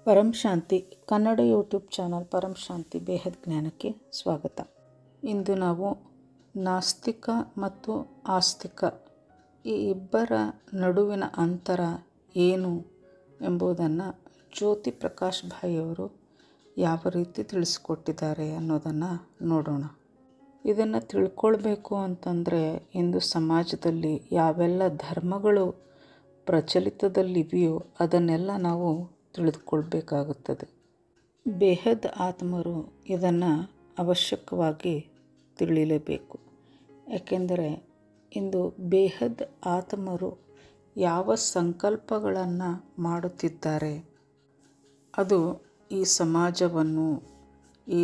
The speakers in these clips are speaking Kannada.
ಪರಂ ಶಾಂತಿ ಕನ್ನಡ ಯೂಟ್ಯೂಬ್ ಚಾನಲ್ ಪರಂ ಶಾಂತಿ ಬೇಹದ್ ಜ್ಞಾನಕ್ಕೆ ಸ್ವಾಗತ. ಇಂದು ನಾವು ನಾಸ್ತಿಕ ಮತ್ತು ಆಸ್ತಿಕ ಈ ಇಬ್ಬರ ನಡುವಿನ ಅಂತರ ಏನು ಎಂಬುದನ್ನು ಜ್ಯೋತಿ ಪ್ರಕಾಶ್ ಭಾಯಿಯವರು ಯಾವ ರೀತಿ ತಿಳಿಸಿಕೊಟ್ಟಿದ್ದಾರೆ ಅನ್ನೋದನ್ನು ನೋಡೋಣ. ಇದನ್ನು ತಿಳ್ಕೊಳ್ಬೇಕು ಅಂತಂದರೆ ಇಂದು ಸಮಾಜದಲ್ಲಿ ಯಾವೆಲ್ಲ ಧರ್ಮಗಳು ಪ್ರಚಲಿತದಲ್ಲಿವೆಯೋ ಅದನ್ನೆಲ್ಲ ನಾವು ತಿಳಿದುಕೊಳ್ಬೇಕಾಗುತ್ತದೆ. ಬೇಹದ್ ಆತ್ಮರು ಇದನ್ನು ಅವಶ್ಯಕವಾಗಿ ತಿಳಿಯಲೇಬೇಕು. ಏಕೆಂದರೆ ಇಂದು ಬೇಹದ್ ಆತ್ಮರು ಯಾವ ಸಂಕಲ್ಪಗಳನ್ನು ಮಾಡುತ್ತಿದ್ದಾರೆ ಅದು ಈ ಸಮಾಜವನ್ನು, ಈ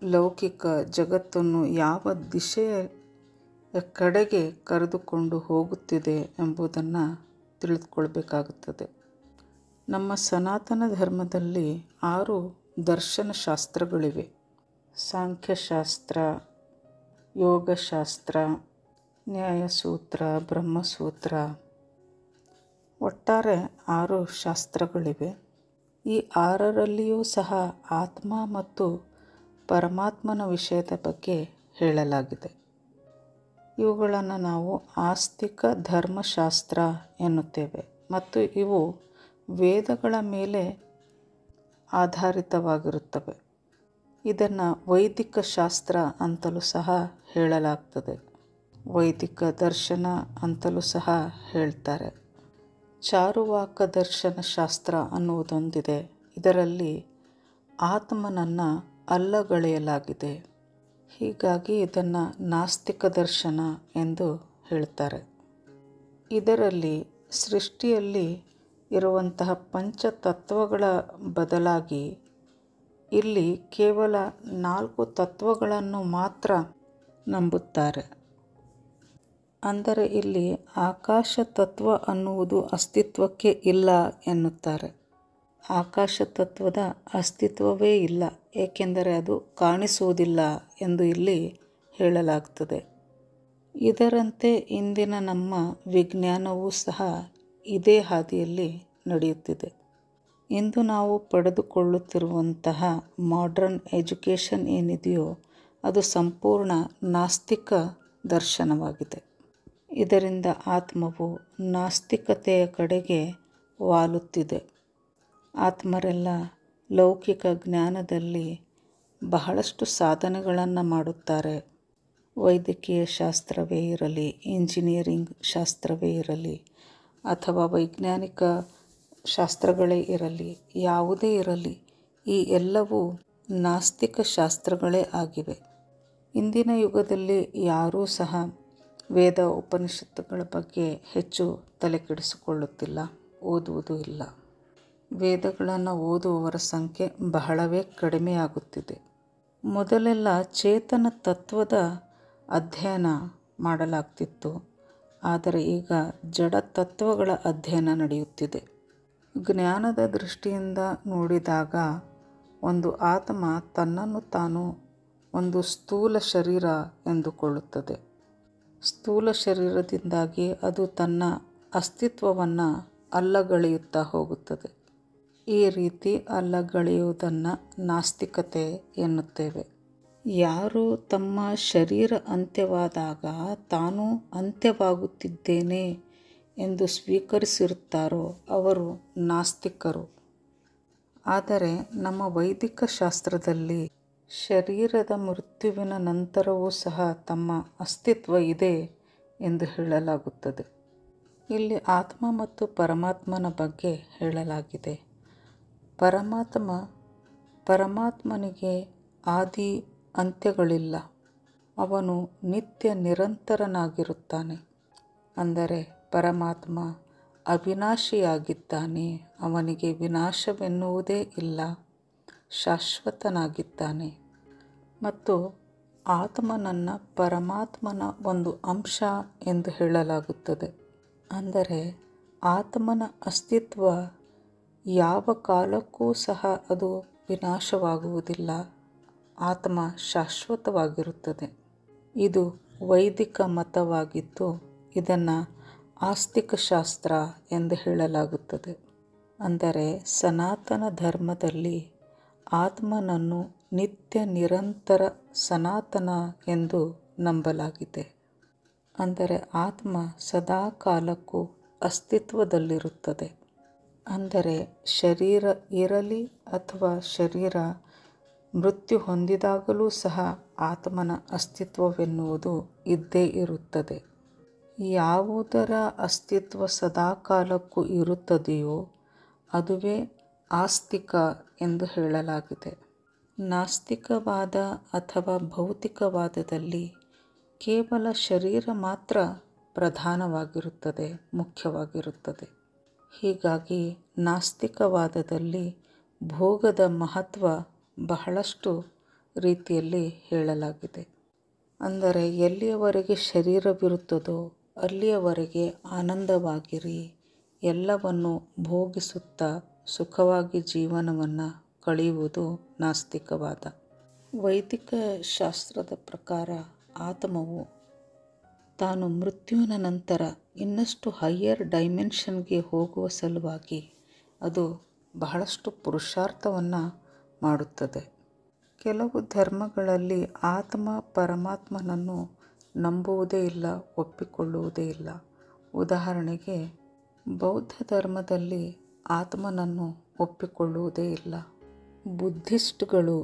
ಲೌಕಿಕ ಜಗತ್ತನ್ನು ಯಾವ ದಿಶೆಯ ಕಡೆಗೆ ಕರೆದುಕೊಂಡು ಹೋಗುತ್ತಿದೆ ಎಂಬುದನ್ನು ತಿಳಿದುಕೊಳ್ಬೇಕಾಗುತ್ತದೆ. ನಮ್ಮ ಸನಾತನ ಧರ್ಮದಲ್ಲಿ 6 ದರ್ಶನಶಾಸ್ತ್ರಗಳಿವೆ. ಸಾಂಖ್ಯಶಾಸ್ತ್ರ, ಯೋಗಶಾಸ್ತ್ರ, ನ್ಯಾಯಸೂತ್ರ, ಬ್ರಹ್ಮಸೂತ್ರ, ಒಟ್ಟಾರೆ 6 ಶಾಸ್ತ್ರಗಳಿವೆ. ಈ 6ರಲ್ಲಿಯೂ ಸಹ ಆತ್ಮ ಮತ್ತು ಪರಮಾತ್ಮನ ವಿಷಯದ ಬಗ್ಗೆ ಹೇಳಲಾಗಿದೆ. ಇವುಗಳನ್ನು ನಾವು ಆಸ್ತಿಕ ಧರ್ಮಶಾಸ್ತ್ರ ಎನ್ನುತ್ತೇವೆ ಮತ್ತು ಇವು ವೇದಗಳ ಮೇಲೆ ಆಧಾರಿತವಾಗಿರುತ್ತವೆ. ಇದನ್ನು ವೈದಿಕ ಶಾಸ್ತ್ರ ಅಂತಲೂ ಸಹ ಹೇಳಲಾಗ್ತದೆ. ವೈದಿಕ ದರ್ಶನ ಅಂತಲೂ ಸಹ ಹೇಳ್ತಾರೆ. ಚಾರುವಾಕ ದರ್ಶನ ಶಾಸ್ತ್ರ ಅನ್ನುವುದೊಂದಿದೆ. ಇದರಲ್ಲಿ ಆತ್ಮನನ್ನು ಅಲ್ಲಗಳೆಯಲಾಗಿದೆ. ಹೀಗಾಗಿ ಇದನ್ನು ನಾಸ್ತಿಕ ದರ್ಶನ ಎಂದು ಹೇಳ್ತಾರೆ. ಇದರಲ್ಲಿ ಸೃಷ್ಟಿಯಲ್ಲಿ ಇರುವಂತಹ ಪಂಚತತ್ವಗಳ ಬದಲಾಗಿ ಇಲ್ಲಿ ಕೇವಲ 4 ತತ್ವಗಳನ್ನು ಮಾತ್ರ ನಂಬುತ್ತಾರೆ. ಅಂದರೆ ಇಲ್ಲಿ ಆಕಾಶ ತತ್ವ ಅನ್ನುವುದು ಅಸ್ತಿತ್ವಕ್ಕೆ ಇಲ್ಲ ಎನ್ನುತ್ತಾರೆ. ಆಕಾಶ ತತ್ವದ ಅಸ್ತಿತ್ವವೇ ಇಲ್ಲ, ಏಕೆಂದರೆ ಅದು ಕಾಣಿಸುವುದಿಲ್ಲ ಎಂದು ಇಲ್ಲಿ ಹೇಳಲಾಗ್ತದೆ. ಇದರಂತೆ ಇಂದಿನ ನಮ್ಮ ವಿಜ್ಞಾನವೂ ಸಹ ಇದೇ ಹಾದಿಯಲ್ಲಿ ನಡೆಯುತ್ತಿದೆ. ಇಂದು ನಾವು ಪಡೆದುಕೊಳ್ಳುತ್ತಿರುವಂತಹ ಮಾಡ್ರನ್ ಎಜುಕೇಷನ್ ಏನಿದೆಯೋ ಅದು ಸಂಪೂರ್ಣ ನಾಸ್ತಿಕ ದರ್ಶನವಾಗಿದೆ. ಇದರಿಂದ ಆತ್ಮವು ನಾಸ್ತಿಕತೆಯ ಕಡೆಗೆ ವಾಲುತ್ತಿದೆ. ಆತ್ಮರೆಲ್ಲ ಲೌಕಿಕ ಜ್ಞಾನದಲ್ಲಿ ಬಹಳಷ್ಟು ಸಾಧನೆಗಳನ್ನು ಮಾಡುತ್ತಾರೆ. ವೈದ್ಯಕೀಯ ಶಾಸ್ತ್ರವೇ ಇರಲಿ, ಇಂಜಿನಿಯರಿಂಗ್ ಶಾಸ್ತ್ರವೇ ಇರಲಿ ಅಥವಾ ವೈಜ್ಞಾನಿಕ ಶಾಸ್ತ್ರಗಳೇ ಇರಲಿ, ಯಾವುದೇ ಇರಲಿ, ಈ ಎಲ್ಲವೂ ನಾಸ್ತಿಕ ಶಾಸ್ತ್ರಗಳೇ ಆಗಿವೆ. ಇಂದಿನ ಯುಗದಲ್ಲಿ ಯಾರೂ ಸಹ ವೇದ ಉಪನಿಷತ್ತುಗಳ ಬಗ್ಗೆ ಹೆಚ್ಚು ತಲೆ ಕೆಡಿಸಿಕೊಳ್ಳುತ್ತಿಲ್ಲ, ಓದುವುದೂ ಇಲ್ಲ. ವೇದಗಳನ್ನು ಓದುವವರ ಸಂಖ್ಯೆ ಬಹಳವೇ ಕಡಿಮೆಯಾಗುತ್ತಿದೆ. ಮೊದಲೆಲ್ಲ ಚೇತನ ತತ್ವದ ಅಧ್ಯಯನ ಮಾಡಲಾಗ್ತಿತ್ತು, ಆದರೆ ಈಗ ಜಡ ತತ್ವಗಳ ಅಧ್ಯಯನ ನಡೆಯುತ್ತಿದೆ. ಜ್ಞಾನದ ದೃಷ್ಟಿಯಿಂದ ನೋಡಿದಾಗ ಒಂದು ಆತ್ಮ ತನ್ನನ್ನು ತಾನು ಒಂದು ಸ್ಥೂಲ ಶರೀರ ಎಂದುಕೊಳ್ಳುತ್ತದೆ. ಸ್ಥೂಲ ಶರೀರದಿಂದಾಗಿ ಅದು ತನ್ನ ಅಸ್ತಿತ್ವವನ್ನು ಅಲ್ಲಗಳೆಯುತ್ತಾ ಹೋಗುತ್ತದೆ. ಈ ರೀತಿ ಅಲ್ಲಗಳೆಯುವುದನ್ನು ನಾಸ್ತಿಕತೆ ಎನ್ನುತ್ತೇವೆ. ಯಾರು ತಮ್ಮ ಶರೀರ ಅಂತ್ಯವಾದಾಗ ತಾನು ಅಂತ್ಯವಾಗುತ್ತಿದ್ದೇನೆ ಎಂದು ಸ್ವೀಕರಿಸಿರುತ್ತಾರೋ ಅವರು ನಾಸ್ತಿಕರು. ಆದರೆ ನಮ್ಮ ವೈದಿಕ ಶಾಸ್ತ್ರದಲ್ಲಿ ಶರೀರದ ಮೃತ್ಯುವಿನ ನಂತರವೂ ಸಹ ತಮ್ಮ ಅಸ್ತಿತ್ವ ಇದೆ ಎಂದು ಹೇಳಲಾಗುತ್ತದೆ. ಇಲ್ಲಿ ಆತ್ಮ ಮತ್ತು ಪರಮಾತ್ಮನ ಬಗ್ಗೆ ಹೇಳಲಾಗಿದೆ. ಪರಮಾತ್ಮನಿಗೆ ಆದಿ ಅಂತ್ಯಗಳಿಲ್ಲ. ಅವನು ನಿತ್ಯ ನಿರಂತರನಾಗಿರುತ್ತಾನೆ. ಅಂದರೆ ಪರಮಾತ್ಮ ಅವಿನಾಶಿಯಾಗಿದ್ದಾನೆ. ಅವನಿಗೆ ವಿನಾಶವೆನ್ನುವುದೇ ಇಲ್ಲ, ಶಾಶ್ವತನಾಗಿದ್ದಾನೆ. ಮತ್ತು ಆತ್ಮನನ್ನು ಪರಮಾತ್ಮನ ಒಂದು ಅಂಶ ಎಂದು ಹೇಳಲಾಗುತ್ತದೆ. ಅಂದರೆ ಆತ್ಮನ ಅಸ್ತಿತ್ವ ಯಾವ ಕಾಲಕ್ಕೂ ಸಹ ಅದು ವಿನಾಶವಾಗುವುದಿಲ್ಲ. ಆತ್ಮ ಶಾಶ್ವತವಾಗಿರುತ್ತದೆ. ಇದು ವೈದಿಕ ಮತವಾಗಿದ್ದು ಇದನ್ನು ಆಸ್ತಿಕ ಶಾಸ್ತ್ರ ಎಂದು ಹೇಳಲಾಗುತ್ತದೆ. ಅಂದರೆ ಸನಾತನ ಧರ್ಮದಲ್ಲಿ ಆತ್ಮನನ್ನು ನಿತ್ಯ ನಿರಂತರ ಸನಾತನ ಎಂದು ನಂಬಲಾಗಿದೆ. ಅಂದರೆ ಆತ್ಮ ಸದಾ ಕಾಲಕ್ಕೂ ಅಸ್ತಿತ್ವದಲ್ಲಿರುತ್ತದೆ. ಅಂದರೆ ಶರೀರ ಇರಲಿ ಅಥವಾ ಶರೀರ ಮೃತ್ಯು ಹೊಂದಿದಾಗಲೂ ಸಹ ಆತ್ಮನ ಅಸ್ತಿತ್ವವೆನ್ನುವುದು ಇದ್ದೇ ಇರುತ್ತದೆ. ಯಾವುದರ ಅಸ್ತಿತ್ವ ಸದಾ ಕಾಲಕ್ಕೂ ಇರುತ್ತದೆಯೋ ಅದುವೇ ಆಸ್ತಿಕ ಎಂದು ಹೇಳಲಾಗಿದೆ. ನಾಸ್ತಿಕವಾದ ಅಥವಾ ಭೌತಿಕವಾದದಲ್ಲಿ ಕೇವಲ ಶರೀರ ಮಾತ್ರ ಪ್ರಧಾನವಾಗಿರುತ್ತದೆ, ಮುಖ್ಯವಾಗಿರುತ್ತದೆ. ಹೀಗಾಗಿ ನಾಸ್ತಿಕವಾದದಲ್ಲಿ ಭೋಗದ ಮಹತ್ವ ಬಹಳಷ್ಟು ರೀತಿಯಲ್ಲಿ ಹೇಳಲಾಗಿದೆ. ಅಂದರೆ ಎಲ್ಲಿಯವರೆಗೆ ಶರೀರವಿರುತ್ತದೋ ಅಲ್ಲಿಯವರೆಗೆ ಆನಂದವಾಗಿರಿ, ಎಲ್ಲವನ್ನು ಭೋಗಿಸುತ್ತಾ ಸುಖವಾಗಿ ಜೀವನವನ್ನು ಕಳೆಯುವುದು ನಾಸ್ತಿಕವಾದ. ವೈದಿಕ ಶಾಸ್ತ್ರದ ಪ್ರಕಾರ ಆತ್ಮವು ತಾನು ಮೃತ್ಯುವಿನ ನಂತರ ಇನ್ನಷ್ಟು ಹೈಯರ್ ಡೈಮೆನ್ಷನ್ಗೆ ಹೋಗುವ ಸಲುವಾಗಿ ಅದು ಬಹಳಷ್ಟು ಪುರುಷಾರ್ಥವನ್ನು ಮಾಡುತ್ತದೆ. ಕೆಲವು ಧರ್ಮಗಳಲ್ಲಿ ಆತ್ಮ ಪರಮಾತ್ಮನನ್ನು ನಂಬುವುದೇ ಇಲ್ಲ, ಒಪ್ಪಿಕೊಳ್ಳುವುದೇ ಇಲ್ಲ. ಉದಾಹರಣೆಗೆ ಬೌದ್ಧ ಧರ್ಮದಲ್ಲಿ ಆತ್ಮನನ್ನು ಒಪ್ಪಿಕೊಳ್ಳುವುದೇ ಇಲ್ಲ. ಬುದ್ಧಿಸ್ಟ್ಗಳು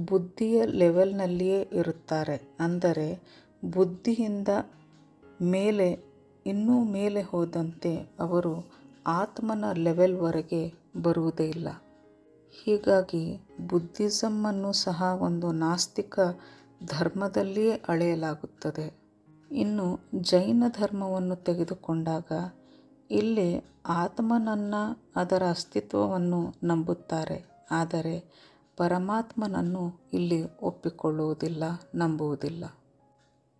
ಬುದ್ಧಿಯ ಲೆವೆಲ್ನಲ್ಲಿಯೇ ಇರುತ್ತಾರೆ. ಅಂದರೆ ಬುದ್ಧಿಯಿಂದ ಮೇಲೆ ಇನ್ನೂ ಮೇಲೆ ಹೋದಂತೆ ಅವರು ಆತ್ಮನ ಲೆವೆಲ್ವರೆಗೆ ಬರುವುದೇ ಇಲ್ಲ. ಹೀಗಾಗಿ ಬುದ್ಧಿಸಮನ್ನು ಸಹ ಒಂದು ನಾಸ್ತಿಕ ಧರ್ಮದಲ್ಲಿಯೇ ಅಳೆಯಲಾಗುತ್ತದೆ. ಇನ್ನು ಜೈನ ಧರ್ಮವನ್ನು ತೆಗೆದುಕೊಂಡಾಗ ಇಲ್ಲಿ ಆತ್ಮನನ್ನು, ಅದರ ಅಸ್ತಿತ್ವವನ್ನು ನಂಬುತ್ತಾರೆ. ಆದರೆ ಪರಮಾತ್ಮನನ್ನು ಇಲ್ಲಿ ಒಪ್ಪಿಕೊಳ್ಳುವುದಿಲ್ಲ, ನಂಬುವುದಿಲ್ಲ.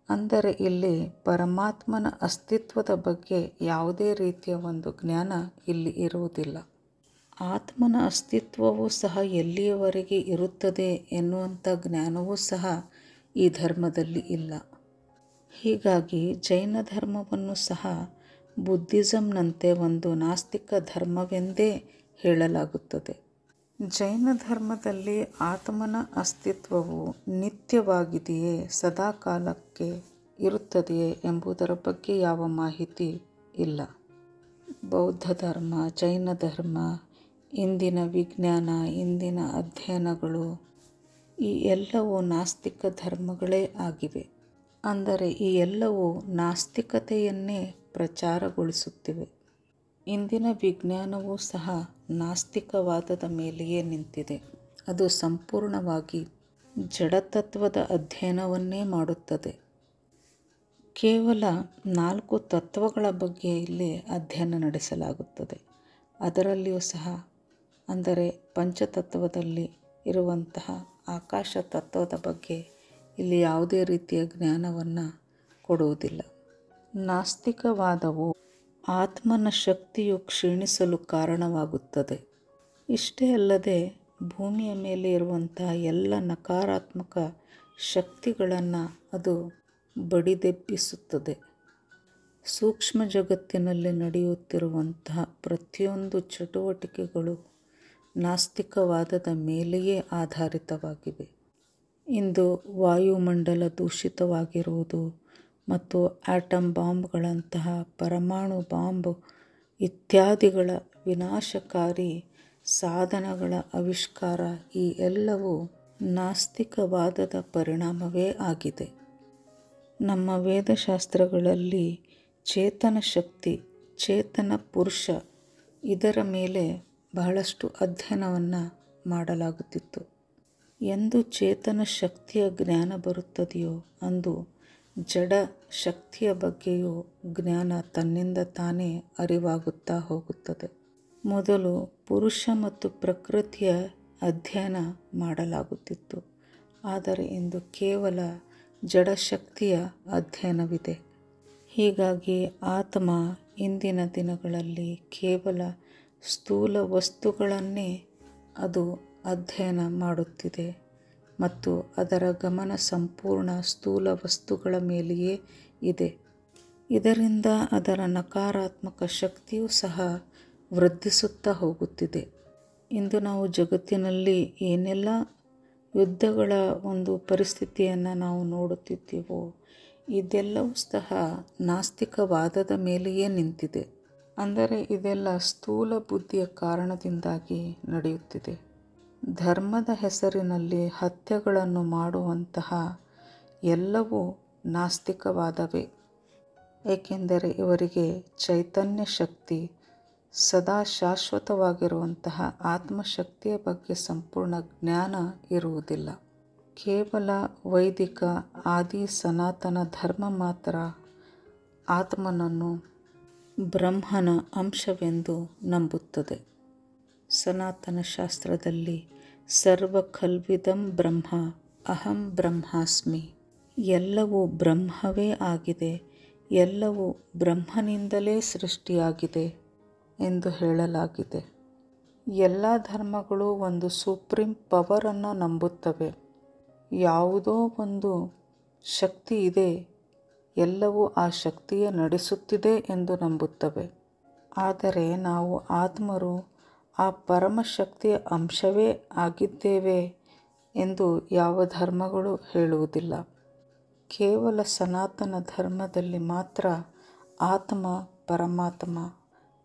ಅಂದರೆ ಇಲ್ಲಿ ಪರಮಾತ್ಮನ ಅಸ್ತಿತ್ವದ ಬಗ್ಗೆ ಯಾವುದೇ ರೀತಿಯ ಒಂದು ಜ್ಞಾನ ಇಲ್ಲಿ ಇರುವುದಿಲ್ಲ. ಆತ್ಮನ ಅಸ್ತಿತ್ವವೂ ಸಹ ಎಲ್ಲಿಯವರೆಗೆ ಇರುತ್ತದೆ ಎನ್ನುವಂಥ ಜ್ಞಾನವೂ ಸಹ ಈ ಧರ್ಮದಲ್ಲಿ ಇಲ್ಲ. ಹೀಗಾಗಿ ಜೈನ ಧರ್ಮವನ್ನು ಸಹ ಬುದ್ಧಿಸಂನಂತೆ ಒಂದು ನಾಸ್ತಿಕ ಧರ್ಮವೆಂದೇ ಹೇಳಲಾಗುತ್ತದೆ. ಜೈನ ಧರ್ಮದಲ್ಲಿ ಆತ್ಮನ ಅಸ್ತಿತ್ವವು ನಿತ್ಯವಾಗಿದೆಯೇ, ಸದಾ ಕಾಲಕ್ಕೆ ಇರುತ್ತದೆಯೇ ಎಂಬುದರ ಬಗ್ಗೆ ಯಾವ ಮಾಹಿತಿ ಇಲ್ಲ. ಬೌದ್ಧ ಧರ್ಮ, ಜೈನ ಧರ್ಮ, ಇಂದಿನ ವಿಜ್ಞಾನ, ಇಂದಿನ ಅಧ್ಯಯನಗಳು ಈ ಎಲ್ಲವೂ ನಾಸ್ತಿಕ ಧರ್ಮಗಳೇ ಆಗಿವೆ. ಅಂದರೆ ಈ ಎಲ್ಲವೂ ನಾಸ್ತಿಕತೆಯನ್ನೇ ಪ್ರಚಾರಗೊಳಿಸುತ್ತಿವೆ. ಇಂದಿನ ವಿಜ್ಞಾನವೂ ಸಹ ನಾಸ್ತಿಕವಾದದ ಮೇಲೆಯೇ ನಿಂತಿದೆ. ಅದು ಸಂಪೂರ್ಣವಾಗಿ ಜಡತತ್ವದ ಅಧ್ಯಯನವನ್ನೇ ಮಾಡುತ್ತದೆ. ಕೇವಲ 4 ತತ್ವಗಳ ಬಗ್ಗೆ ಇಲ್ಲಿ ಅಧ್ಯಯನ ನಡೆಸಲಾಗುತ್ತದೆ. ಅದರಲ್ಲಿಯೂ ಸಹ ಅಂದರೆ ಪಂಚತತ್ವದಲ್ಲಿ ಇರುವಂತಹ ಆಕಾಶ ತತ್ವದ ಬಗ್ಗೆ ಇಲ್ಲಿ ಯಾವುದೇ ರೀತಿಯ ಜ್ಞಾನವನ್ನು ಕೊಡುವುದಿಲ್ಲ. ನಾಸ್ತಿಕವಾದವು ಆತ್ಮನ ಶಕ್ತಿಯು ಕ್ಷೀಣಿಸಲು ಕಾರಣವಾಗುತ್ತದೆ. ಇಷ್ಟೇ ಅಲ್ಲದೆ ಭೂಮಿಯ ಮೇಲೆ ಇರುವಂತಹ ಎಲ್ಲ ನಕಾರಾತ್ಮಕ ಶಕ್ತಿಗಳನ್ನು ಅದು ಬಡಿದೆಬ್ಬಿಸುತ್ತದೆ. ಸೂಕ್ಷ್ಮ ಜಗತ್ತಿನಲ್ಲಿ ನಡೆಯುತ್ತಿರುವಂತಹ ಪ್ರತಿಯೊಂದು ಚಟುವಟಿಕೆಗಳು ನಾಸ್ತಿಕವಾದದ ಮೇಲೆಯೇ ಆಧಾರಿತವಾಗಿವೆ. ಇಂದು ವಾಯುಮಂಡಲ ದೂಷಿತವಾಗಿರುವುದು ಮತ್ತು ಆಟಮ್ ಬಾಂಬ್ಗಳಂತಹ ಪರಮಾಣು ಬಾಂಬ್ ಇತ್ಯಾದಿಗಳ ವಿನಾಶಕಾರಿ ಸಾಧನಗಳ ಆವಿಷ್ಕಾರ ಈ ಎಲ್ಲವೂ ನಾಸ್ತಿಕವಾದದ ಪರಿಣಾಮವೇ ಆಗಿದೆ. ನಮ್ಮ ವೇದಶಾಸ್ತ್ರಗಳಲ್ಲಿ ಚೇತನ ಶಕ್ತಿ, ಚೇತನ ಪುರುಷ ಇದರ ಮೇಲೆ ಬಹಳಷ್ಟು ಅಧ್ಯಯನವನ್ನು ಮಾಡಲಾಗುತ್ತಿತ್ತು. ಎಂದು ಚೇತನ ಶಕ್ತಿಯ ಜ್ಞಾನ ಬರುತ್ತದೆಯೋ ಅಂದು ಜಡ ಶಕ್ತಿಯ ಬಗ್ಗೆಯೂ ಜ್ಞಾನ ತನ್ನಿಂದ ತಾನೇ ಅರಿವಾಗುತ್ತಾ ಹೋಗುತ್ತದೆ. ಮೊದಲು ಪುರುಷ ಮತ್ತು ಪ್ರಕೃತಿಯ ಅಧ್ಯಯನ ಮಾಡಲಾಗುತ್ತಿತ್ತು. ಆದರೆ ಇಂದು ಕೇವಲ ಜಡಶಕ್ತಿಯ ಅಧ್ಯಯನವಿದೆ. ಹೀಗಾಗಿ ಆತ್ಮ ಇಂದಿನ ದಿನಗಳಲ್ಲಿ ಕೇವಲ ಸ್ಥೂಲ ವಸ್ತುಗಳನ್ನೇ ಅದು ಅಧ್ಯಯನ ಮಾಡುತ್ತಿದೆ ಮತ್ತು ಅದರ ಗಮನ ಸಂಪೂರ್ಣ ಸ್ಥೂಲ ವಸ್ತುಗಳ ಮೇಲೆಯೇ ಇದೆ. ಇದರಿಂದ ಅದರ ನಕಾರಾತ್ಮಕ ಶಕ್ತಿಯೂ ಸಹ ವೃದ್ಧಿಸುತ್ತಾ ಹೋಗುತ್ತಿದೆ. ಇಂದು ನಾವು ಜಗತ್ತಿನಲ್ಲಿ ಏನೆಲ್ಲ ಯುದ್ಧಗಳ ಒಂದು ಪರಿಸ್ಥಿತಿಯನ್ನು ನಾವು ನೋಡುತ್ತಿದ್ದೀವೋ ಇದೆಲ್ಲವೂ ಸಹ ನಾಸ್ತಿಕವಾದದ ಮೇಲೆಯೇ ನಿಂತಿದೆ. ಅಂದರೆ ಇದೆಲ್ಲ ಸ್ಥೂಲ ಬುದ್ಧಿಯ ಕಾರಣದಿಂದಾಗಿ ನಡೆಯುತ್ತಿದೆ. ಧರ್ಮದ ಹೆಸರಿನಲ್ಲಿ ಹತ್ಯೆಗಳನ್ನು ಮಾಡುವಂತಹ ಎಲ್ಲವೂ ನಾಸ್ತಿಕವಾದವೇ. ಏಕೆಂದರೆ ಇವರಿಗೆ ಚೈತನ್ಯ ಶಕ್ತಿ, ಸದಾ ಶಾಶ್ವತವಾಗಿರುವಂತಹ ಆತ್ಮಶಕ್ತಿಯ ಬಗ್ಗೆ ಸಂಪೂರ್ಣ ಜ್ಞಾನ ಇರುವುದಿಲ್ಲ. ಕೇವಲ ವೈದಿಕ ಆದಿ ಸನಾತನ ಧರ್ಮ ಮಾತ್ರ ಆತ್ಮನನ್ನು ಬ್ರಹ್ಮನ ಅಂಶವೆಂದು ನಂಬುತ್ತದೆ. ಸನಾತನ ಶಾಸ್ತ್ರದಲ್ಲಿ ಸರ್ವ ಖಲ್ವಿದಂ ಬ್ರಹ್ಮ ಅಹಂ ಬ್ರಹ್ಮಾಸ್ಮಿ, ಎಲ್ಲವೂ ಬ್ರಹ್ಮವೇ ಆಗಿದೆ, ಎಲ್ಲವೂ ಬ್ರಹ್ಮನಿಂದಲೇ ಸೃಷ್ಟಿಯಾಗಿದೆ ಎಂದು ಹೇಳಲಾಗಿದೆ. ಎಲ್ಲ ಧರ್ಮಗಳು ಒಂದು ಸುಪ್ರೀಂ ಪವರನ್ನು ನಂಬುತ್ತವೆ. ಯಾವುದೋ ಒಂದು ಶಕ್ತಿ ಇದೆ, ಎಲ್ಲವೂ ಆ ಶಕ್ತಿಯೇ ನಡೆಸುತ್ತಿದೆ ಎಂದು ನಂಬುತ್ತವೆ. ಆದರೆ ನಾವು ಆತ್ಮರು ಆ ಪರಮಶಕ್ತಿಯ ಅಂಶವೇ ಆಗಿದ್ದೇವೆ ಎಂದು ಯಾವ ಧರ್ಮಗಳು ಹೇಳುವುದಿಲ್ಲ. ಕೇವಲ ಸನಾತನ ಧರ್ಮದಲ್ಲಿ ಮಾತ್ರ ಆತ್ಮ ಪರಮಾತ್ಮ,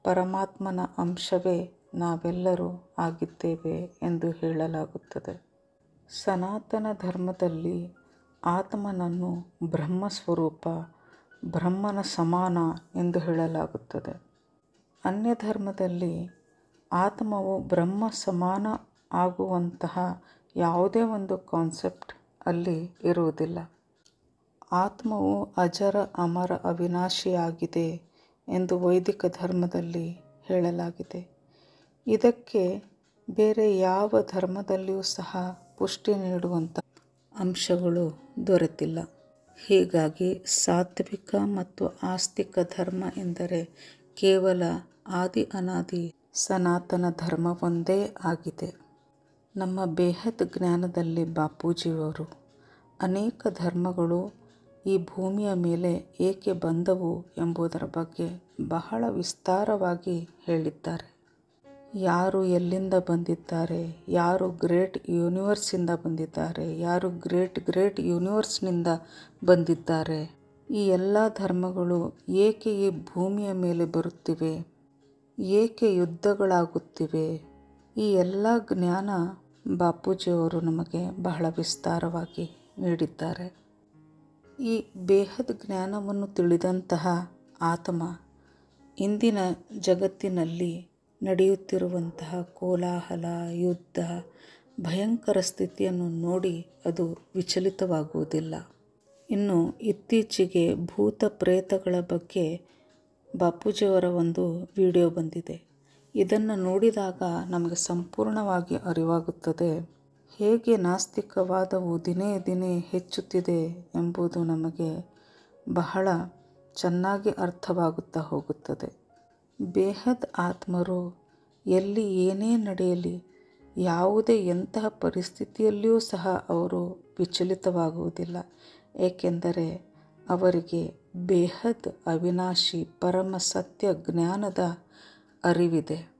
ಪರಮಾತ್ಮನ ಅಂಶವೇ ನಾವೆಲ್ಲರೂ ಆಗಿದ್ದೇವೆ ಎಂದು ಹೇಳಲಾಗುತ್ತದೆ. ಸನಾತನ ಧರ್ಮದಲ್ಲಿ ಆತ್ಮನನ್ನು ಬ್ರಹ್ಮಸ್ವರೂಪ, ಬ್ರಹ್ಮನ ಸಮಾನ ಎಂದು ಹೇಳಲಾಗುತ್ತದೆ. ಅನ್ಯ ಧರ್ಮದಲ್ಲಿ ಆತ್ಮವು ಬ್ರಹ್ಮ ಸಮಾನ ಆಗುವಂತಹ ಯಾವುದೇ ಒಂದು ಕಾನ್ಸೆಪ್ಟ್ ಅಲ್ಲಿ ಇರುವುದಿಲ್ಲ. ಆತ್ಮವು ಅಜರ ಅಮರ ಅವಿನಾಶಿಯಾಗಿದೆ ಎಂದು ವೈದಿಕ ಧರ್ಮದಲ್ಲಿ ಹೇಳಲಾಗಿದೆ. ಇದಕ್ಕೆ ಬೇರೆ ಯಾವ ಧರ್ಮದಲ್ಲಿಯೂ ಸಹ ಪುಷ್ಟಿ ನೀಡುವಂಥ ಅಂಶಗಳು ದೊರೆತಿಲ್ಲ. ಹೀಗಾಗಿ ಸಾತ್ವಿಕ ಮತ್ತು ಆಸ್ತಿಕ ಧರ್ಮ ಎಂದರೆ ಕೇವಲ ಆದಿ ಅನಾದಿ ಸನಾತನ ಧರ್ಮವೊಂದೇ ಆಗಿದೆ. ನಮ್ಮ ಬೇಹದ್ ಜ್ಞಾನದಲ್ಲಿ ಬಾಪೂಜಿಯವರು ಅನೇಕ ಧರ್ಮಗಳು ಈ ಭೂಮಿಯ ಮೇಲೆ ಏಕೆ ಬಂದವು ಎಂಬುದರ ಬಗ್ಗೆ ಬಹಳ ವಿಸ್ತಾರವಾಗಿ ಹೇಳಿದ್ದಾರೆ. ಯಾರು ಎಲ್ಲಿಂದ ಬಂದಿದ್ದಾರೆ, ಯಾರು ಗ್ರೇಟ್ ಯೂನಿವರ್ಸಿಂದ ಬಂದಿದ್ದಾರೆ, ಯಾರು ಗ್ರೇಟ್ ಯೂನಿವರ್ಸ್ನಿಂದ ಬಂದಿದ್ದಾರೆ, ಈ ಎಲ್ಲ ಧರ್ಮಗಳು ಏಕೆ ಈ ಭೂಮಿಯ ಮೇಲೆ ಬರುತ್ತಿವೆ, ಏಕೆ ಯುದ್ಧಗಳಾಗುತ್ತಿವೆ, ಈ ಎಲ್ಲ ಜ್ಞಾನ ಬಾಪೂಜಿಯವರು ನಮಗೆ ಬಹಳ ವಿಸ್ತಾರವಾಗಿ ನೀಡಿದ್ದಾರೆ. ಈ ಬೇಹದ್ ಜ್ಞಾನವನ್ನು ತಿಳಿದಂತಹ ಆತ್ಮ ಇಂದಿನ ಜಗತ್ತಿನಲ್ಲಿ ನಡೆಯುತ್ತಿರುವಂತಹ ಕೋಲಾಹಲ, ಯುದ್ಧ, ಭಯಂಕರ ಸ್ಥಿತಿಯನ್ನು ನೋಡಿ ಅದು ವಿಚಲಿತವಾಗುವುದಿಲ್ಲ. ಇನ್ನು ಇತ್ತೀಚೆಗೆ ಭೂತ ಪ್ರೇತಗಳ ಬಗ್ಗೆ ಬಾಪೂಜಿಯವರ ಒಂದು ವಿಡಿಯೋ ಬಂದಿದೆ. ಇದನ್ನು ನೋಡಿದಾಗ ನಮಗೆ ಸಂಪೂರ್ಣವಾಗಿ ಅರಿವಾಗುತ್ತದೆ ಹೇಗೆ ನಾಸ್ತಿಕವಾದವು ದಿನೇ ದಿನೇ ಹೆಚ್ಚುತ್ತಿದೆ ಎಂಬುದು ನಮಗೆ ಬಹಳ ಚೆನ್ನಾಗಿ ಅರ್ಥವಾಗುತ್ತಾ ಹೋಗುತ್ತದೆ. ಬೇಹದ್ ಆತ್ಮರು ಎಲ್ಲಿ ಏನೇ ನಡೆಯಲಿ, ಯಾವುದೇ ಎಂತಹ ಪರಿಸ್ಥಿತಿಯಲ್ಲಿಯೂ ಸಹ ಅವರು ವಿಚಲಿತವಾಗುವುದಿಲ್ಲ. ಏಕೆಂದರೆ ಅವರಿಗೆ ಬೇಹದ್ ಅವಿನಾಶಿ ಪರಮ ಸತ್ಯ ಜ್ಞಾನದ ಅರಿವಿದೆ.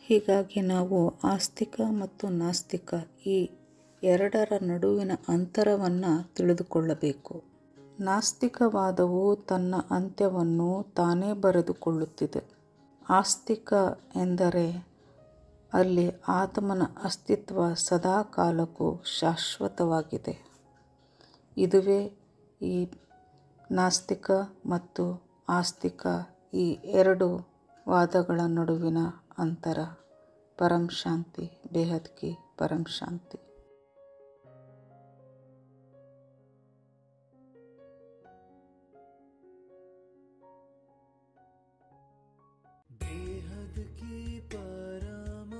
ಹೀಗಾಗಿ ನಾವು ಆಸ್ತಿಕ ಮತ್ತು ನಾಸ್ತಿಕ ಈ ಎರಡರ ನಡುವಿನ ಅಂತರವನ್ನು ತಿಳಿದುಕೊಳ್ಳಬೇಕು. ನಾಸ್ತಿಕವಾದವು ತನ್ನ ಅಂತ್ಯವನ್ನು ತಾನೇ ಬರೆದುಕೊಳ್ಳುತ್ತಿದೆ. ಆಸ್ತಿಕ ಎಂದರೆ ಅಲ್ಲಿ ಆತ್ಮನ ಅಸ್ತಿತ್ವ ಸದಾ ಕಾಲಕ್ಕೂ ಶಾಶ್ವತವಾಗಿದೆ. ಇದುವೇ ಈ ನಾಸ್ತಿಕ ಮತ್ತು ಆಸ್ತಿಕ ಈ ಎರಡು ವಾದಗಳ ನಡುವಿನ ಅಂತರ. ಪರಂ ಶಾಂತಿ, ಬೇಹದ್ ಕಿ ಪರಂ ಶಾಂತಿ. बेहद की परम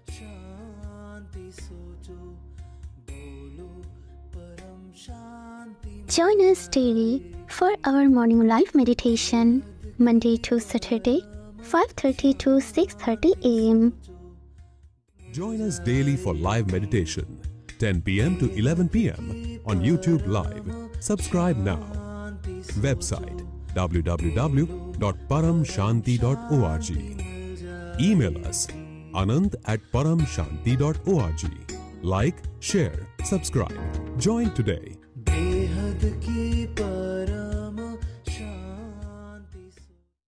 शांति सोचो, बोलो परम शांति. Join us daily for our morning live meditation, Monday to Saturday, 5:30 to 6:30 a.m. Join us daily for live meditation, 10 p.m. to 11 p.m. on YouTube Live. Subscribe now. Website www.paramshanti.org. Email us anand@paramshanti.org. Like, share, subscribe. Join today. बेहद की पर